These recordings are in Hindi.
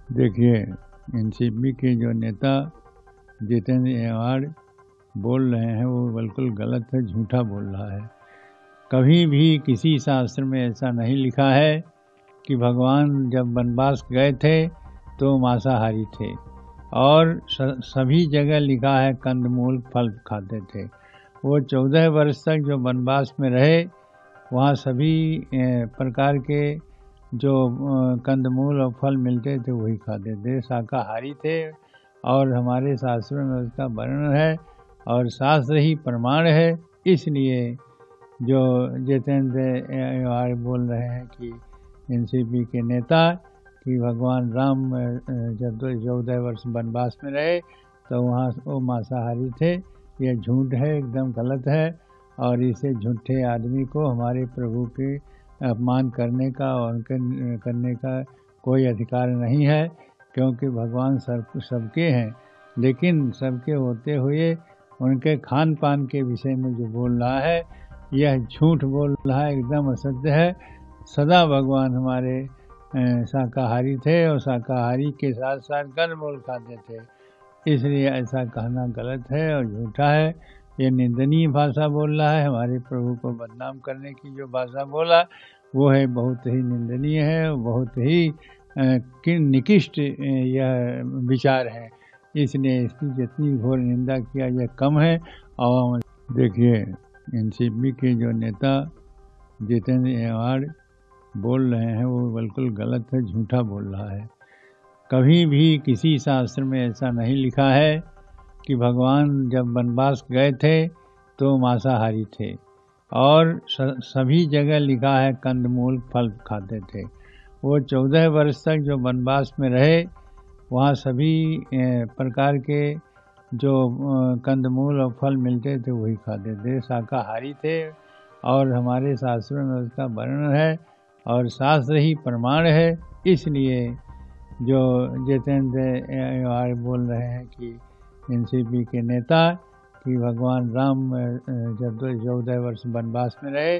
देखिए, एनसीपी के जो नेता जितेंद्र अहवाड़ बोल रहे हैं वो बिल्कुल गलत है, झूठा बोल रहा है। कभी भी किसी शास्त्र में ऐसा नहीं लिखा है कि भगवान जब वनवास गए थे तो मांसाहारी थे, और सभी जगह लिखा है कंदमूल फल खाते थे। वो 14 वर्ष तक जो वनवास में रहे वहाँ सभी प्रकार के जो कंदमूल और फल मिलते थे वही खाते थे, शाकाहारी थे। और हमारे शास्त्रों में उसका वर्णन है और शास्त्र ही प्रमाण है। इसलिए जो जितेंद्र अहवाड़ बोल रहे हैं कि एनसीपी के नेता कि भगवान राम जब 14 वर्ष वनवास में रहे तो वहाँ वो मांसाहारी थे, यह झूठ है, एकदम गलत है। और इसे झूठे आदमी को हमारे प्रभु के अपमान करने का और उनके करने का कोई अधिकार नहीं है, क्योंकि भगवान सबके हैं। लेकिन सबके होते हुए उनके खान पान के विषय में जो बोल रहा है यह झूठ बोल रहा है, एकदम असत्य है। सदा भगवान हमारे शाकाहारी थे और शाकाहारी के साथ साथ कंदमूल खाते थे, इसलिए ऐसा कहना गलत है और झूठा है। ये निंदनीय भाषा बोल रहा है, हमारे प्रभु को बदनाम करने की जो भाषा बोला वो है बहुत ही निंदनीय है, बहुत ही निकृष्ट यह विचार है। इसलिए इसकी जितनी घोर निंदा किया यह कम है। और देखिए, एनसीपी के जो नेता जितेंद्र अहवाड़ बोल रहे हैं वो बिल्कुल गलत है, झूठा बोल रहा है। कभी भी किसी शास्त्र में ऐसा नहीं लिखा है कि भगवान जब वनवास गए थे तो मांसाहारी थे, और सभी जगह लिखा है कंदमूल फल खाते थे। वो 14 वर्ष तक जो वनवास में रहे वहाँ सभी प्रकार के जो कंदमूल और फल मिलते थे वही खाते थे, शाकाहारी थे। और हमारे शास्त्रों में उसका वर्णन है और शास्त्र ही प्रमाण है। इसलिए जो जितेंद्र अहवाड़ बोल रहे हैं कि एनसीपी के नेता कि भगवान राम जब 14 वर्ष वनवास में रहे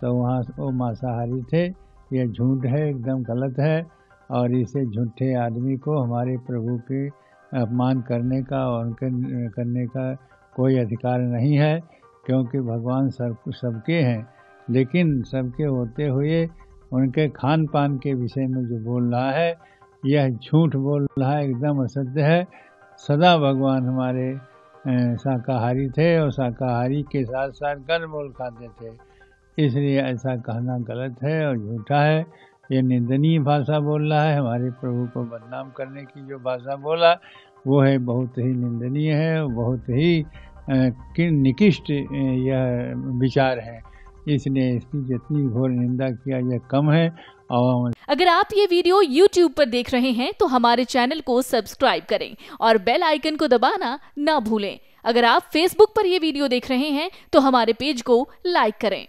तो वहाँ वो मांसाहारी थे, यह झूठ है, एकदम गलत है। और इसे झूठे आदमी को हमारे प्रभु के अपमान करने का और उनके करने का कोई अधिकार नहीं है, क्योंकि भगवान सबके हैं। लेकिन सबके होते हुए उनके खान पान के विषय में जो बोल रहा है यह झूठ बोल रहा है, एकदम असत्य है। सदा भगवान हमारे शाकाहारी थे और शाकाहारी के साथ साथ कंदमूल खाते थे, इसलिए ऐसा कहना गलत है और झूठा है। ये निंदनीय भाषा बोल रहा है, हमारे प्रभु को बदनाम करने की जो भाषा बोला वो है बहुत ही निंदनीय है, बहुत ही निकृष्ट यह विचार है। इसलिए इसकी जितनी घोर निंदा किया यह कम है। और अगर आप ये वीडियो YouTube पर देख रहे हैं तो हमारे चैनल को सब्सक्राइब करें और बेल आइकन को दबाना ना भूलें। अगर आप Facebook पर ये वीडियो देख रहे हैं तो हमारे पेज को लाइक करें।